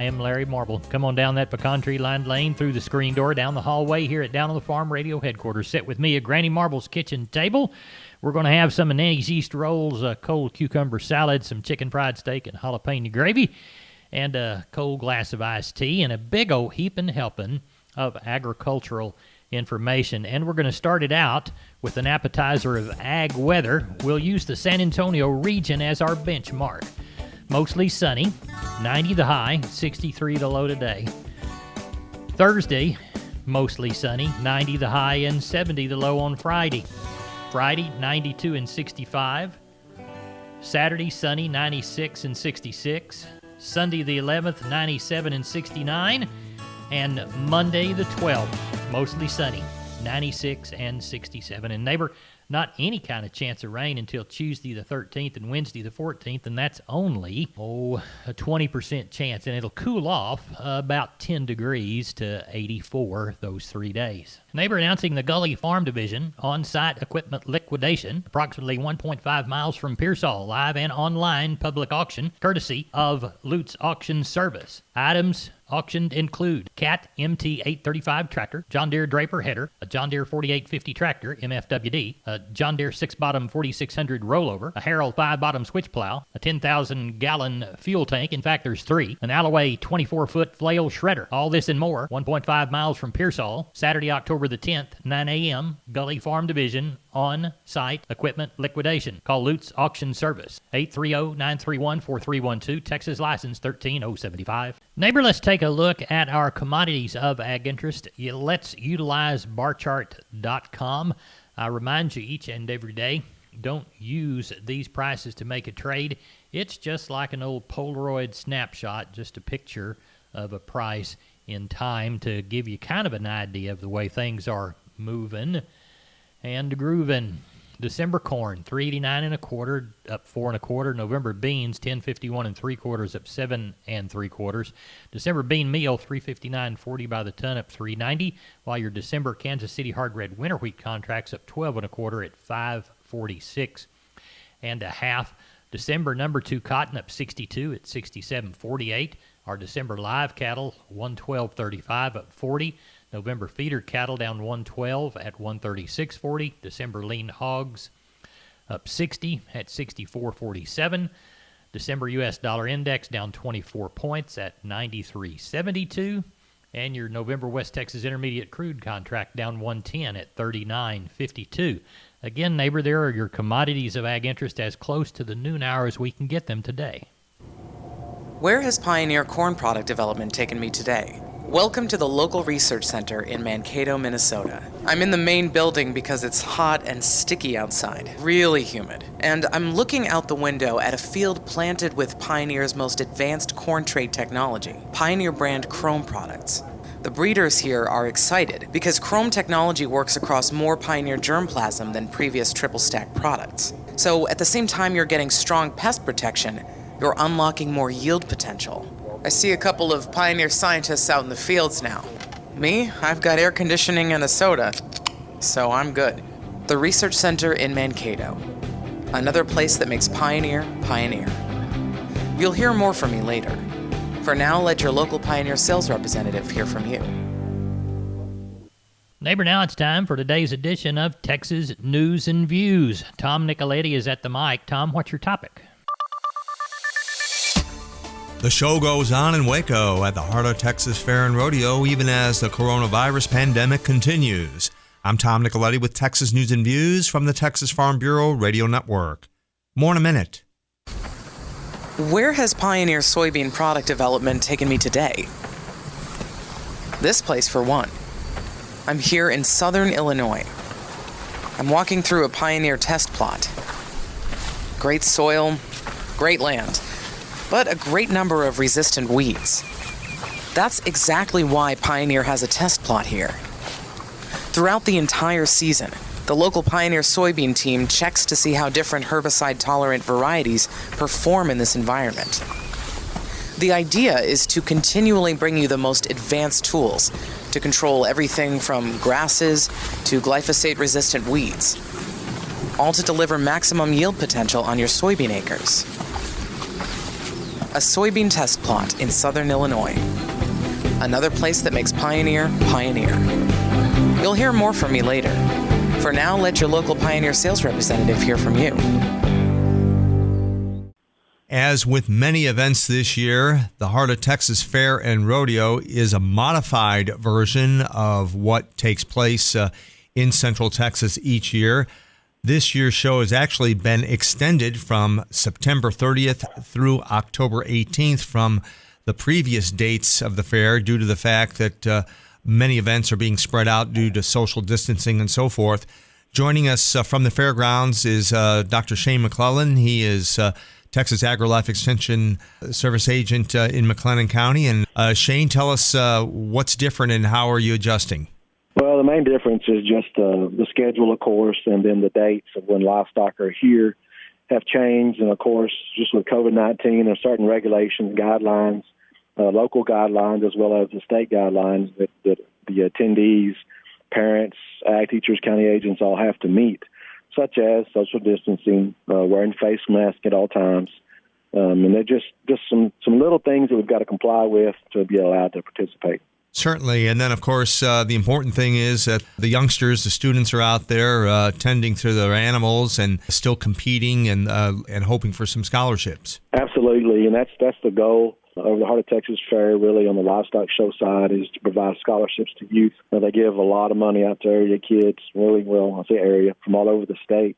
I am Larry Marble. Come on down that pecan tree-lined lane, through the screen door, down the hallway here at Down on the Farm Radio headquarters. Sit with me at Granny Marble's kitchen table. We're going to have some of Nanny's yeast rolls, a cold cucumber salad, some chicken fried steak and jalapeno gravy, and a cold glass of iced tea, and a big old heaping helping of agricultural information. And we're going to start it out with an appetizer of ag weather. We'll use the San Antonio region as our benchmark. Mostly sunny, 90 the high, 63 the low today. Thursday, mostly sunny, 90 the high and 70 the low on Friday. Friday, 92 and 65. Saturday, sunny, 96 and 66. Sunday the 11th, 97 and 69. And Monday the 12th, mostly sunny, 96 and 67. And neighbor, not any kind of chance of rain until Tuesday the 13th and Wednesday the 14th, and that's only, a 20% chance. And it'll cool off about 10 degrees to 84 those 3 days. Neighbor, announcing the Gully Farm Division on-site equipment liquidation, approximately 1.5 miles from Pearsall, live and online public auction, courtesy of Lutz Auction Service. Items auctioned include Cat MT835 tractor, John Deere Draper header, a John Deere 4850 tractor, MFWD, a John Deere 6-bottom 4600 rollover, a Harrell 5-bottom switch plow, a 10,000-gallon fuel tank, in fact there's 3, an Alloway 24-foot flail shredder. All this and more, 1.5 miles from Pearsall, Saturday, October the 10th, 9 a.m., Gully Farm Division on-site equipment liquidation. Call Lutz Auction Service, 830-931-4312, Texas license 13075. Neighbor, let's take a look at our commodities of ag interest. Let's utilize barchart.com. I remind you each and every day, don't use these prices to make a trade. It's just like an old Polaroid snapshot, just a picture of a price in time to give you kind of an idea of the way things are moving and grooving. December corn, 389 and a quarter, up 4 and a quarter. November beans, 1051 and 3/4, up 7 and 3/4. December bean meal, 359.40 by the ton, up 390. While your December Kansas City hard red winter wheat contracts up 12 and a quarter at 546 and a half. December number 2 cotton up 62 at 67.48. Our December live cattle, 112.35 up 40. November feeder cattle down 112 at 136.40. December lean hogs up 60 at 64.47. December U.S. dollar index down 24 points at 93.72. And your November West Texas Intermediate crude contract down 110 at 39.52. Again, neighbor, there are your commodities of ag interest as close to the noon hour as we can get them today. Where has Pioneer Corn Product Development taken me today? Welcome to the local research center in Mankato, Minnesota. I'm in the main building because it's hot and sticky outside, really humid. And I'm looking out the window at a field planted with Pioneer's most advanced corn trait technology, Pioneer brand Chrome products. The breeders here are excited because Chrome technology works across more Pioneer germplasm than previous triple stack products. So at the same time you're getting strong pest protection, you're unlocking more yield potential. I see a couple of Pioneer scientists out in the fields now. Me, I've got air conditioning and a soda, so I'm good. The Research Center in Mankato. Another place that makes Pioneer, Pioneer. You'll hear more from me later. For now, let your local Pioneer sales representative hear from you. Neighbor, now it's time for today's edition of Texas News and Views. Tom Nicoletti is at the mic. Tom, what's your topic? The show goes on in Waco at the Heart of Texas Fair and Rodeo, even as the coronavirus pandemic continues. I'm Tom Nicoletti with Texas News and Views from the Texas Farm Bureau Radio Network. More in a minute. Where has Pioneer soybean product development taken me today? This place, for one. I'm here in southern Illinois. I'm walking through a Pioneer test plot. Great soil, great land, but a great number of resistant weeds. That's exactly why Pioneer has a test plot here. Throughout the entire season, the local Pioneer soybean team checks to see how different herbicide-tolerant varieties perform in this environment. The idea is to continually bring you the most advanced tools to control everything from grasses to glyphosate-resistant weeds, all to deliver maximum yield potential on your soybean acres. a soybean test plot in southern Illinois. Another place that makes Pioneer, Pioneer. You'll hear more from me later. For now, let your local Pioneer sales representative hear from you. As with many events this year, the Heart of Texas Fair and Rodeo is a modified version of what takes place in Central Texas each year. This year's show has actually been extended from September 30th through October 18th from the previous dates of the fair due to the fact that many events are being spread out due to social distancing and so forth. Joining us from the fairgrounds is Dr. Shane McClellan. He is Texas AgriLife Extension Service Agent in McLennan County. And Shane, tell us what's different and how are you adjusting? Well, the main difference is just the schedule, of course, and then the dates of when livestock are here have changed. And, of course, just with COVID-19, there are certain regulations, guidelines, local guidelines, as well as the state guidelines that the attendees, parents, ag teachers, county agents all have to meet, such as social distancing, wearing face masks at all times. And they're just some little things that we've got to comply with to be allowed to participate. Certainly. And then, of course, the important thing is that the youngsters, the students are out there tending to their animals and still competing and hoping for some scholarships. Absolutely. And that's the goal of the Heart of Texas Fair, really, on the livestock show side, is to provide scholarships to youth. They give a lot of money out to area kids, really, well, I say area, from all over the state.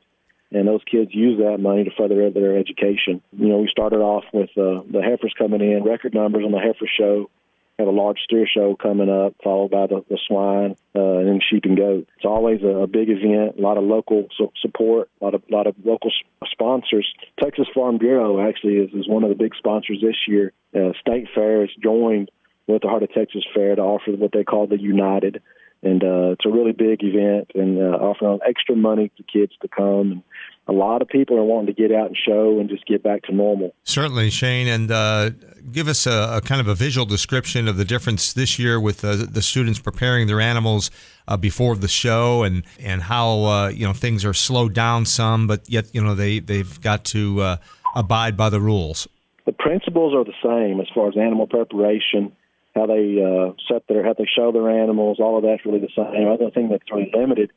And those kids use that money to further their education. You know, we started off with the heifers coming in, record numbers on the heifer show. Have a large steer show coming up, followed by the swine and then sheep and goat. It's always a big event, a lot of local support, a lot of local sponsors. Texas Farm Bureau actually is one of the big sponsors this year. State Fair has joined with the Heart of Texas Fair to offer what they call the United. And it's a really big event and offering extra money to kids to come. And a lot of people are wanting to get out and show and just get back to normal. Certainly, Shane. And give us a kind of a visual description of the difference this year with the students preparing their animals before the show and how things are slowed down some, but yet they've got to abide by the rules. The principles are the same as far as animal preparation. How they how they show their animals, all of that's really the same. The other thing that's really limited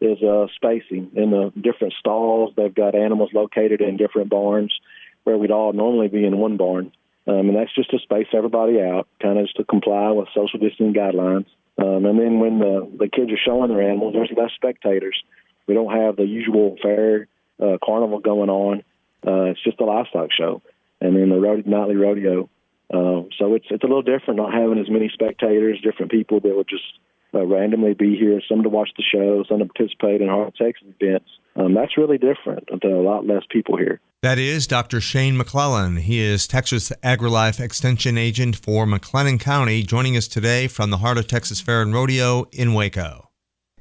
is spacing. In the different stalls, they've got animals located in different barns where we'd all normally be in one barn. And that's just to space everybody out, kind of just to comply with social distancing guidelines. And then when the kids are showing their animals, there's less spectators. We don't have the usual fair carnival going on. It's just a livestock show. And then the nightly rodeo. So it's a little different, not having as many spectators, different people that would just randomly be here, some to watch the show, some to participate in Heart of Texas events. That's really different. There are a lot less people here. That is Dr. Shane McClellan. He is Texas AgriLife Extension Agent for McLennan County, joining us today from the Heart of Texas Fair and Rodeo in Waco.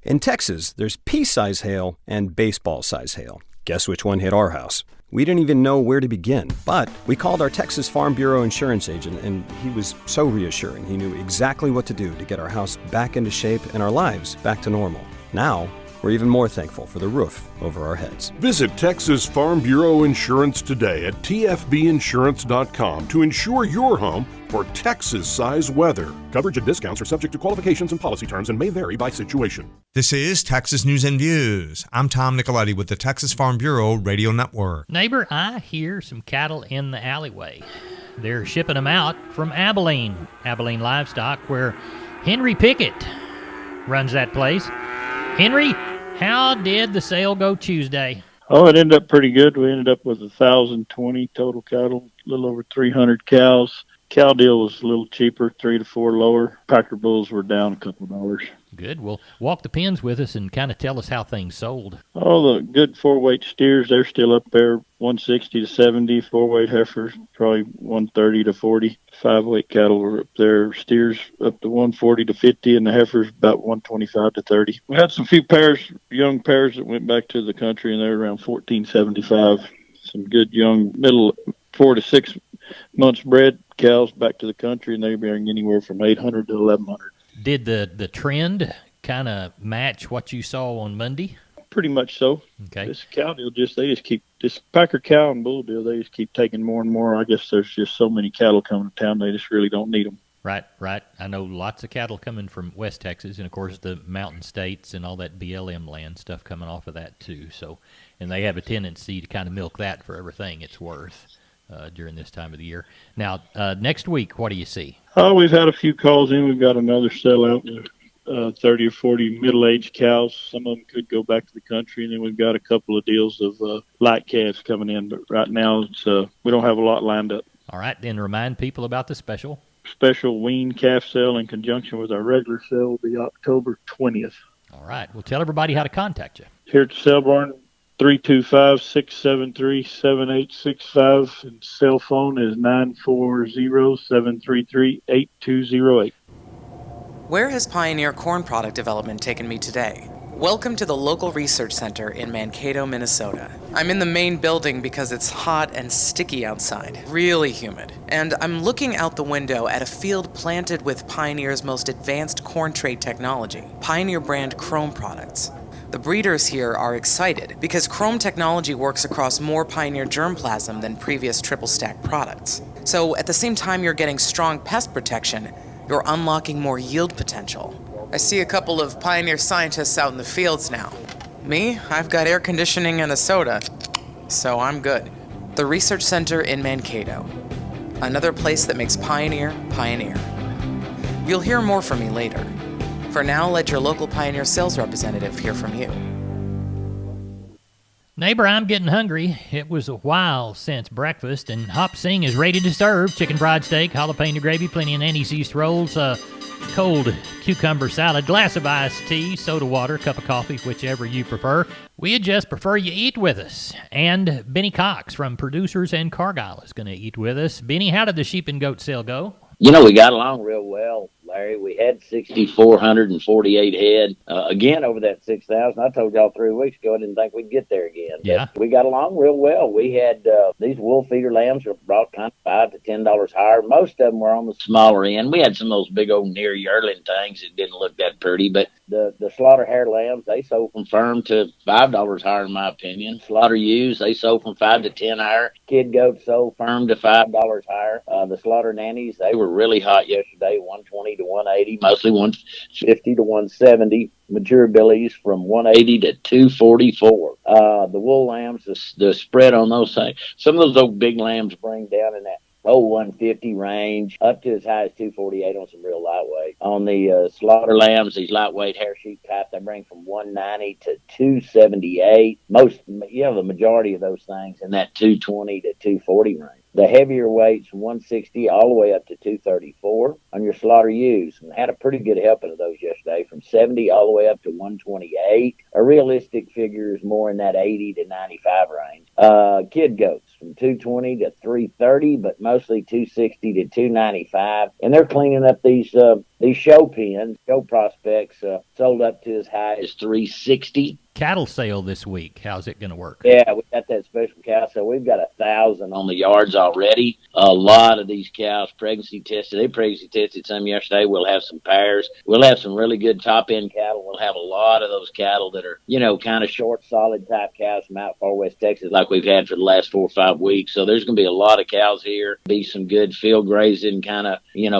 In Texas, there's pea-size hail and baseball-size hail. Guess which one hit our house? We didn't even know where to begin, but we called our Texas Farm Bureau insurance agent, and he was so reassuring. He knew exactly what to do to get our house back into shape and our lives back to normal. Now, we're even more thankful for the roof over our heads. Visit Texas Farm Bureau Insurance today at tfbinsurance.com to insure your home for Texas-size weather. Coverage and discounts are subject to qualifications and policy terms and may vary by situation. This is Texas News and Views. I'm Tom Nicoletti with the Texas Farm Bureau Radio Network. Neighbor, I hear some cattle in the alleyway. They're shipping them out from Abilene Livestock, where Henry Pickett runs that place. Henry, how did the sale go Tuesday? Oh, it ended up pretty good. We ended up with 1,020 total cattle, a little over 300 cows. Cow deal was a little cheaper, 3 to 4 lower. Packer bulls were down a couple dollars. Good. Well, walk the pens with us and kind of tell us how things sold. Oh, the good 4-weight steers, they're still up there, 160 to 70. 4-weight heifers, probably 130 to 40. 5-weight cattle were up there. Steers up to 140 to 50, and the heifers about 125 to 30. We had some few young pairs that went back to the country, and they were around 1475. Some good young middle 4 to 6 months bred cows back to the country, and they bring anywhere from 800 to 1,100. Did the trend kind of match what you saw on Monday? Pretty much so. Okay. This cow deal they just keep, this Packer cow and bull deal, they just keep taking more and more. I guess there's just so many cattle coming to town, they just really don't need them. Right. I know lots of cattle coming from West Texas, and of course the mountain states and all that BLM land stuff coming off of that too. So, and they have a tendency to kind of milk that for everything it's worth during this time of the year. Now, next week, what do you see? Oh, we've had a few calls in. We've got another sellout. 30 or 40 middle-aged cows. Some of them could go back to the country, and then we've got a couple of deals of light calves coming in. But right now, we don't have a lot lined up. All right, then remind people about the special wean calf sale in conjunction with our regular sale will be October 20th. All right. Well, tell everybody how to contact you. Here at the sale barn, 325-673-7865, and cell phone is 940-733-8208. Where has Pioneer Corn Product Development taken me today? Welcome to the local research center in Mankato, Minnesota. I'm in the main building because it's hot and sticky outside, really humid. And I'm looking out the window at a field planted with Pioneer's most advanced corn trait technology, Pioneer brand Chrome products. The breeders here are excited because Chrome technology works across more Pioneer germplasm than previous triple stack products. So at the same time you're getting strong pest protection, you're unlocking more yield potential. I see a couple of Pioneer scientists out in the fields now. Me, I've got air conditioning and a soda, so I'm good. The Research Center in Mankato. Another place that makes Pioneer, Pioneer. You'll hear more from me later. For now, let your local Pioneer sales representative hear from you. Neighbor, I'm getting hungry. It was a while since breakfast, and Hop Sing is ready to serve. Chicken fried steak, jalapeno gravy, plenty of Nanny's East rolls, cold cucumber salad, glass of iced tea, soda water, cup of coffee, whichever you prefer. We'd just prefer you eat with us. And Benny Cox from Producers and Cargyle is going to eat with us. Benny, how did the sheep and goat sale go? We got along real well, Larry. We had 6,448 head. Again, over that 6,000. I told y'all 3 weeks ago I didn't think we'd get there again. Yeah. But we got along real well. We had these wool feeder lambs were brought kind of $5 to $10 higher. Most of them were on the smaller end. We had some of those big old near yearling things that didn't look that pretty. But the slaughter hair lambs, they sold from firm to $5 higher, in my opinion. Slaughter ewes, they sold from 5 to 10 higher. Kid goats sold firm to $5 higher. The slaughter nannies, they were really hot yesterday, 120 to 180, mostly 150 to 170. Mature billies from 180 to 244. The wool lambs, the spread on those things, some of those old big lambs bring down in that 150 range, up to as high as 248 on some real lightweight. On the slaughter lambs, these lightweight hair sheep type, they bring from 190 to 278. The majority of those things in that 220 to 240 range. The heavier weights, 160 all the way up to 234 on your slaughter ewes. And had a pretty good helping of those yesterday, from 70 all the way up to 128. A realistic figure is more in that 80 to 95 range. Kid goats from 220 to 330, but mostly 260 to 295. And they're cleaning up these show pens, show prospects, sold up to as high as 360. Cattle sale this week. How's it going to work? Yeah, we got that special cow sale. We've got 1,000 on the yards already. A lot of these cows pregnancy tested. They pregnancy tested some yesterday. We'll have some pairs. We'll have some really good top-end cattle. We'll have a lot of those cattle that are, kind of short, solid type cows from out far west Texas like we've had for the last 4 or 5 weeks. So there's going to be a lot of cows here. Be some good field grazing kind of,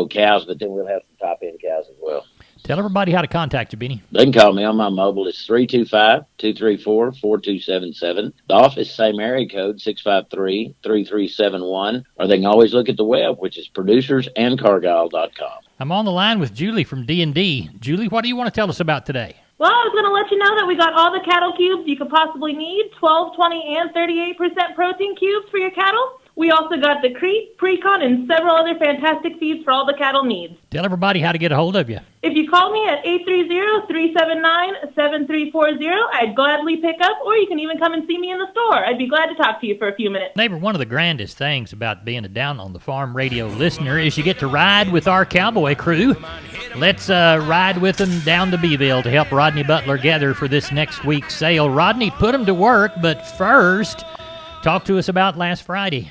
cows, but then we'll have some top-end cows as well. Tell everybody how to contact you, Benny. They can call me on my mobile. It's 325-234-4277. The office, same area code, 653-3371. Or they can always look at the web, which is producersandcargyle.com. I'm on the line with Julie from D&D. Julie, what do you want to tell us about today? Well, I was going to let you know that we got all the cattle cubes you could possibly need, 12, 20, and 38% protein cubes for your cattle. We also got the Crete, Precon, and several other fantastic feeds for all the cattle needs. Tell everybody how to get a hold of you. If you call me at 830-379-7340, I'd gladly pick up, or you can even come and see me in the store. I'd be glad to talk to you for a few minutes. Neighbor, one of the grandest things about being a Down on the Farm radio listener is you get to ride with our cowboy crew. Let's ride with them down to Beeville to help Rodney Butler gather for this next week's sale. Rodney, put them to work, but first, talk to us about last Friday.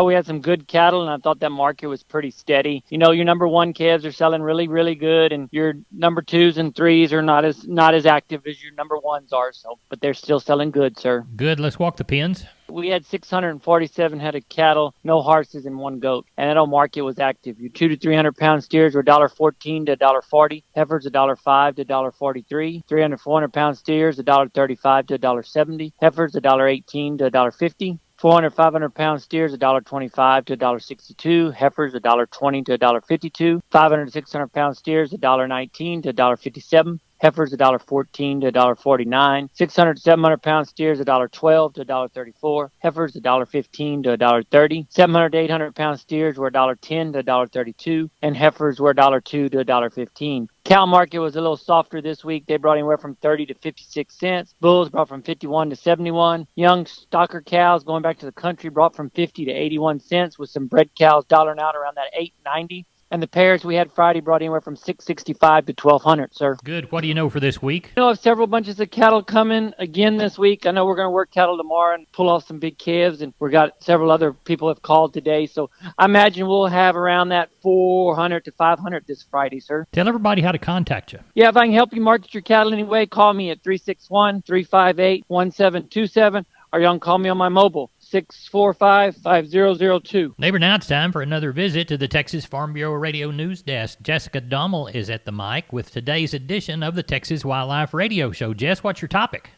We had some good cattle, and I thought that market was pretty steady. You know, your number one calves are selling really, really good, and your number twos and threes are not as active as your number ones are. So, but they're still selling good, sir. Good. Let's walk the pens. We had 647 head of cattle, no horses, and 1 goat. And that old market was active. Your 200 to 300 pound steers were $1.14 to $1.40. Heifers $1.05 to $1.43. 300 to 400 pound steers $1.35 to $1.70. Heifers $1.18 to $1.50. 400, 500 pound steers $1.25 to $1.62. Heifers $1.20 to $1.52. 500 to 600 pound steers $1.19 to $1.57. Heifers $1.14 to $1.49. 600 to 700 pound steers $1.12 to $1.34. Heifers $1.15 to $1.30. 700 to 800 pound steers were $1.10 to $1.32, and heifers were $1.02 to $1.15. Cow market was a little softer this week. They brought anywhere from 30 to 56 cents. Bulls brought from 51 to 71. Young stocker cows going back to the country brought from 50 to 81 cents, with some bred cows dollaring out around that 8.90. And the pairs we had Friday brought anywhere from $665 to $1,200, sir. Good. What do you know for this week? I know of several bunches of cattle coming again this week. I know we're going to work cattle tomorrow and pull off some big calves, and we got several other people have called today. So I imagine we'll have around that 400 to 500 this Friday, sir. Tell everybody how to contact you. Yeah, if I can help you market your cattle anyway, call me at 361-358-1727, or you can call me on my mobile, 645-5002. Neighbor, now it's time for another visit to the Texas Farm Bureau Radio News Desk. Jessica Dommel is at the mic with today's edition of the Texas Wildlife Radio Show. Jess, what's your topic?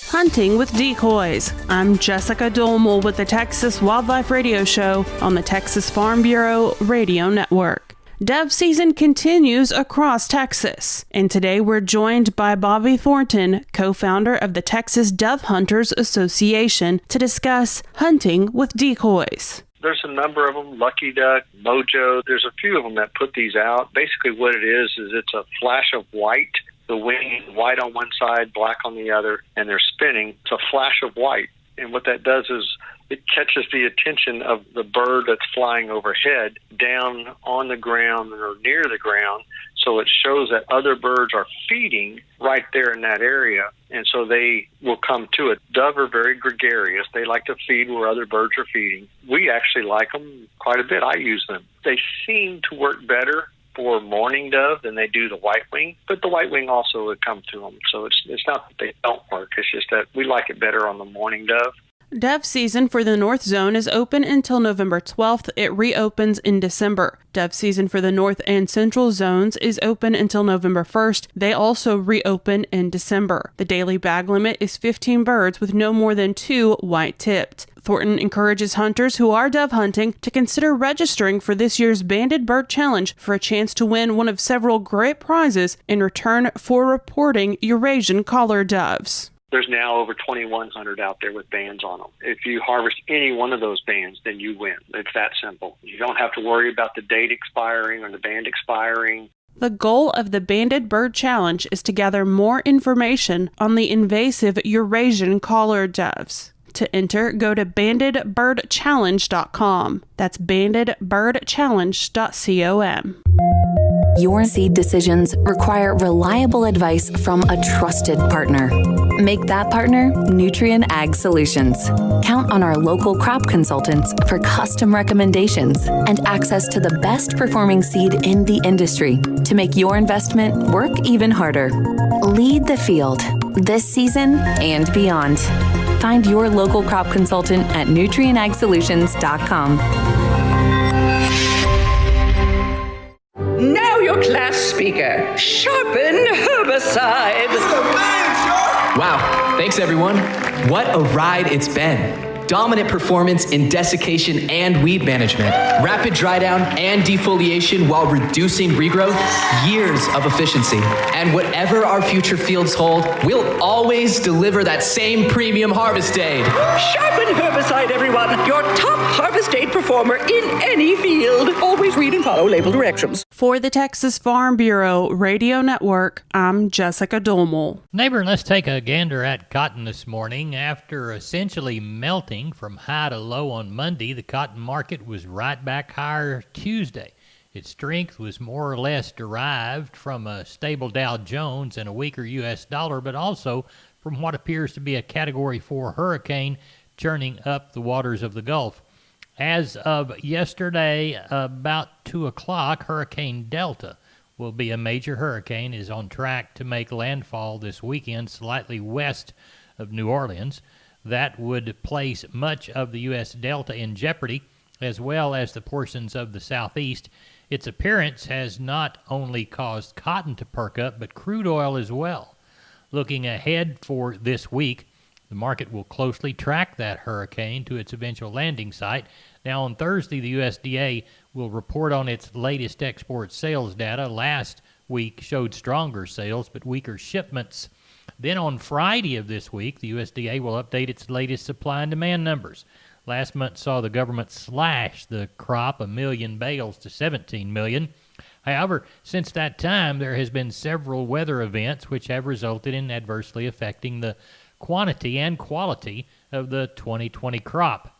Hunting with decoys. I'm Jessica Dommel with the Texas Wildlife Radio Show on the Texas Farm Bureau Radio Network. Dove season continues across Texas, and today we're joined by Bobby Thornton, co-founder of the Texas Dove Hunters Association, to discuss hunting with decoys. There's a number of them, Lucky Duck, Mojo. There's a few of them that put these out. Basically what it is it's a flash of white, the wing white on one side, black on the other, and they're spinning. It's a flash of white. And what that does is it catches the attention of the bird that's flying overhead down on the ground or near the ground. So it shows that other birds are feeding right there in that area. And so they will come to it. Dove are very gregarious. They like to feed where other birds are feeding. We actually like them quite a bit. I use them. They seem to work better for mourning dove than they do the white wing, but the white wing also would come to them. So it's not that they don't work. It's just that we like it better on the mourning dove. Dove season for the North Zone is open until November 12th. It reopens in December. Dove season for the North and Central Zones is open until November 1st. They also reopen in December. The daily bag limit is 15 birds with no more than 2 white-tipped. Thornton encourages hunters who are dove hunting to consider registering for this year's Banded Bird Challenge for a chance to win one of several great prizes in return for reporting Eurasian collar doves. There's now over 2,100 out there with bands on them. If you harvest any one of those bands, then you win. It's that simple. You don't have to worry about the date expiring or the band expiring. The goal of the Banded Bird Challenge is to gather more information on the invasive Eurasian collar doves. To enter, go to bandedbirdchallenge.com. That's bandedbirdchallenge.com. Your seed decisions require reliable advice from a trusted partner. Make that partner Nutrien Ag Solutions. Count on our local crop consultants for custom recommendations and access to the best performing seed in the industry to make your investment work even harder. Lead the field this season and beyond. Find your local crop consultant at nutrienagsolutions.com. Now your class speaker, sharpen herbicide. Wow, thanks everyone. What a ride it's been. Dominant performance in desiccation and weed management, rapid dry down and defoliation while reducing regrowth, years of efficiency. And whatever our future fields hold, we'll always deliver that same premium harvest aid. Sharpen herbicide, everyone. Your top harvest aid performer in any field. Always read and follow label directions. For the Texas Farm Bureau Radio Network, I'm Jessica Dommel. Neighbor, let's take a gander at cotton this morning. After essentially melting from high to low on Monday, the cotton market was right back higher Tuesday. Its strength was more or less derived from a stable Dow Jones and a weaker U.S. dollar, but also from what appears to be a Category 4 hurricane churning up the waters of the Gulf. As of yesterday, about 2 o'clock, Hurricane Delta will be a major hurricane, is on track to make landfall this weekend slightly west of New Orleans. That would place much of the U.S. Delta in jeopardy, as well as the portions of the southeast. Its appearance has not only caused cotton to perk up, but crude oil as well. Looking ahead for this week, the market will closely track that hurricane to its eventual landing site. Now, on Thursday, the USDA will report on its latest export sales data. Last week showed stronger sales, but weaker shipments. Then on Friday of this week, the USDA will update its latest supply and demand numbers. Last month saw the government slash the crop 1 million bales to 17 million. However, since that time, there has been several weather events which have resulted in adversely affecting the quantity and quality of the 2020 crop.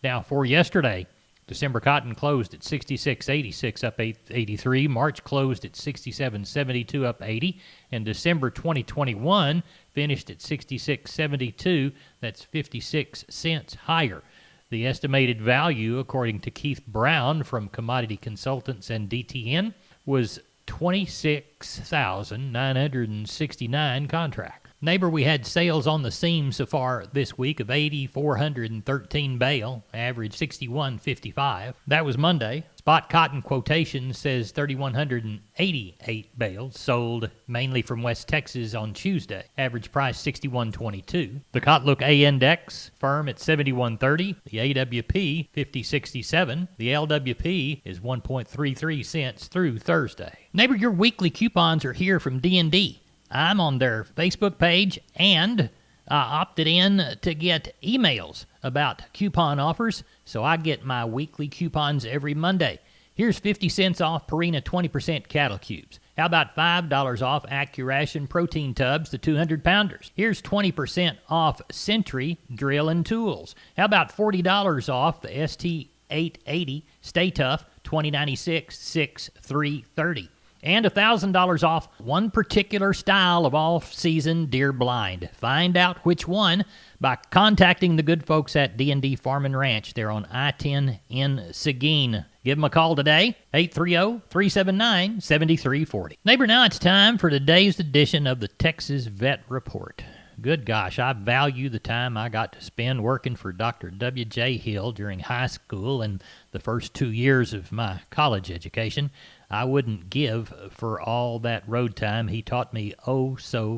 Now, for yesterday, December cotton closed at 66.86, up 83. March closed at 67.72, up 80. And December 2021 finished at 66.72. That's 56 cents higher. The estimated value, according to Keith Brown from Commodity Consultants and DTN, was 26,969 contracts. Neighbor, we had sales on the seam so far this week of 8,413 bale, average 61.55. That was Monday. Spot cotton quotation says 3,188 bales sold mainly from West Texas on Tuesday. Average price 61.22. The Cotlook A index firm at 71.30. The AWP 50.67. The LWP is 1.33 cents through Thursday. Neighbor, your weekly coupons are here from D&D. I'm on their Facebook page, and I opted in to get emails about coupon offers, so I get my weekly coupons every Monday. Here's 50 cents off Purina 20% cattle cubes. How about $5 off AccuRation protein tubs, the 200-pounders? Here's 20% off Sentry drill and tools. How about $40 off the ST880 Stay Tough 2096 6-330? And $1,000 off one particular style of all-season deer blind. Find out which one by contacting the good folks at D&D Farm and Ranch. They're on I-10 in Seguin. Give them a call today, 830-379-7340. Neighbor, now it's time for today's edition of the Texas Vet Report. Good gosh, I value the time I got to spend working for Dr. W.J. Hill during high school and the first 2 years of my college education. I wouldn't give for all that road time. He taught me so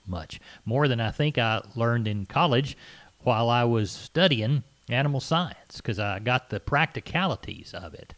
much. More than I think I learned in college while I was studying animal science, because I got the practicalities of it.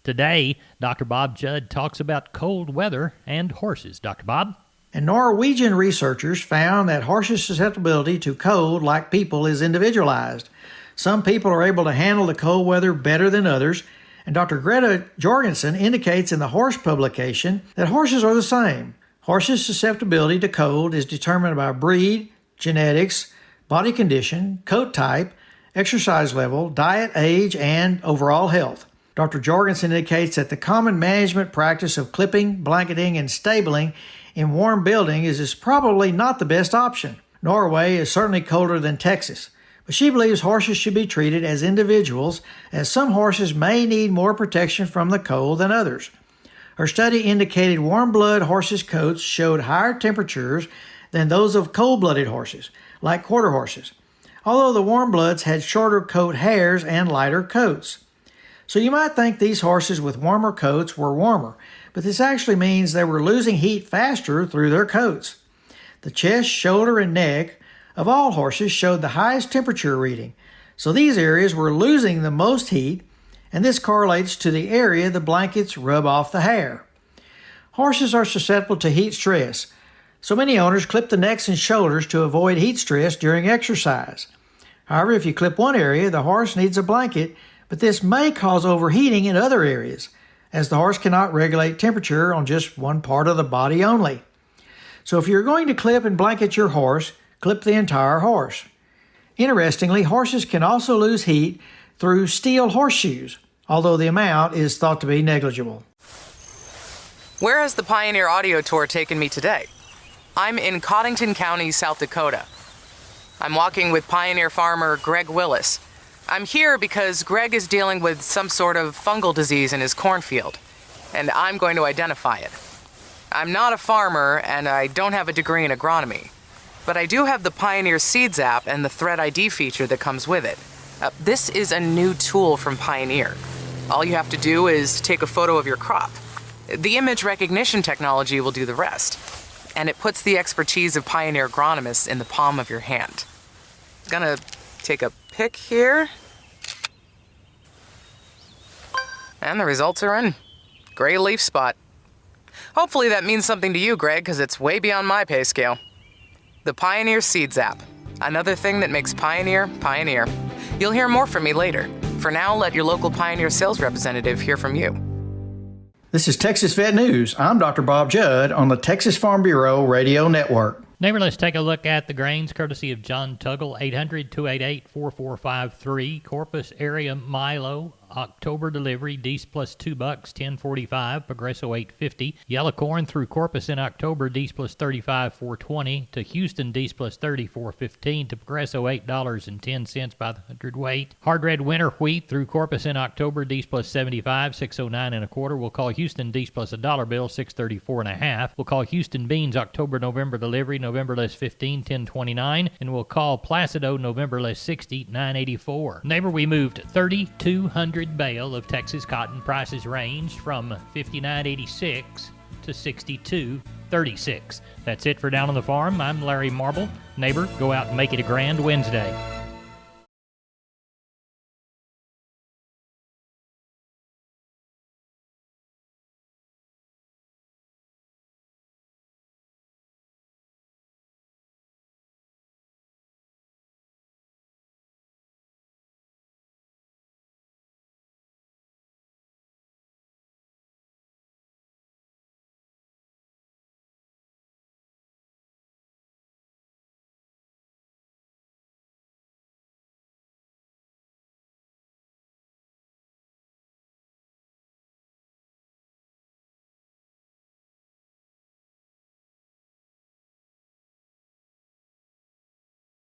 Today, Dr. Bob Judd talks about cold weather and horses. Dr. Bob? And Norwegian researchers found that horses' susceptibility to cold, like people, is individualized. Some people are able to handle the cold weather better than others, and Dr. Greta Jorgensen indicates in the Horse publication that horses are the same. Horses' susceptibility to cold is determined by breed, genetics, body condition, coat type, exercise level, diet, age, and overall health. Dr. Jorgensen indicates that the common management practice of clipping, blanketing, and stabling in warm buildings is probably not the best option. Norway is certainly colder than Texas, but she believes horses should be treated as individuals, as some horses may need more protection from the cold than others. Her study indicated warm-blood horses' coats showed higher temperatures than those of cold-blooded horses, like quarter horses, although the warm-bloods had shorter coat hairs and lighter coats. So you might think these horses with warmer coats were warmer, but this actually means they were losing heat faster through their coats. The chest, shoulder, and neck of all horses showed the highest temperature reading, so these areas were losing the most heat, and this correlates to the area the blankets rub off the hair. Horses are susceptible to heat stress, so many owners clip the necks and shoulders to avoid heat stress during exercise. However, if you clip one area, the horse needs a blanket, but this may cause overheating in other areas, as the horse cannot regulate temperature on just one part of the body only. So if you're going to clip and blanket your horse, clip the entire horse. Interestingly, horses can also lose heat through steel horseshoes, although the amount is thought to be negligible. Where has the Pioneer Audio Tour taken me today? I'm in Cottington County, South Dakota. I'm walking with pioneer farmer Greg Willis. I'm here because Greg is dealing with some sort of fungal disease in his cornfield, and I'm going to identify it. I'm not a farmer, and I don't have a degree in agronomy, but I do have the Pioneer Seeds app and the Threat ID feature that comes with it. This is a new tool from Pioneer. All you have to do is take a photo of your crop. The image recognition technology will do the rest, and it puts the expertise of Pioneer agronomists in the palm of your hand. Gonna take a pic here. And the results are in. Gray leaf spot. Hopefully that means something to you, Greg, because it's way beyond my pay scale. The Pioneer Seeds app. Another thing that makes Pioneer, Pioneer. You'll hear more from me later. For now, let your local Pioneer sales representative hear from you. This is Texas Vet News. I'm Dr. Bob Judd on the Texas Farm Bureau Radio Network. Neighbor, let's take a look at the grains courtesy of John Tuggle, 800-288-4453. Corpus area Milo, October delivery, Dees plus $2, $10.45, Progresso $8.50. Yellow corn through Corpus in October, Dees plus $35, $4.20. To Houston, Dees plus $30, $4.15. To Progresso, $8.10 by the hundredweight. Hard red winter wheat through Corpus in October, Dees plus $75, $6.09 and a quarter. We'll call Houston Dees plus $1 bill, $6.34 and a half. We'll call Houston beans October November delivery, November less 15, 10.29, and we'll call Placido November less 60, 9.84. Neighbor, we moved 3,200 bale of Texas cotton. Prices ranged from 59.86 to 62.36. That's it for Down on the Farm. I'm Larry Marble. Neighbor, go out and make it a grand Wednesday.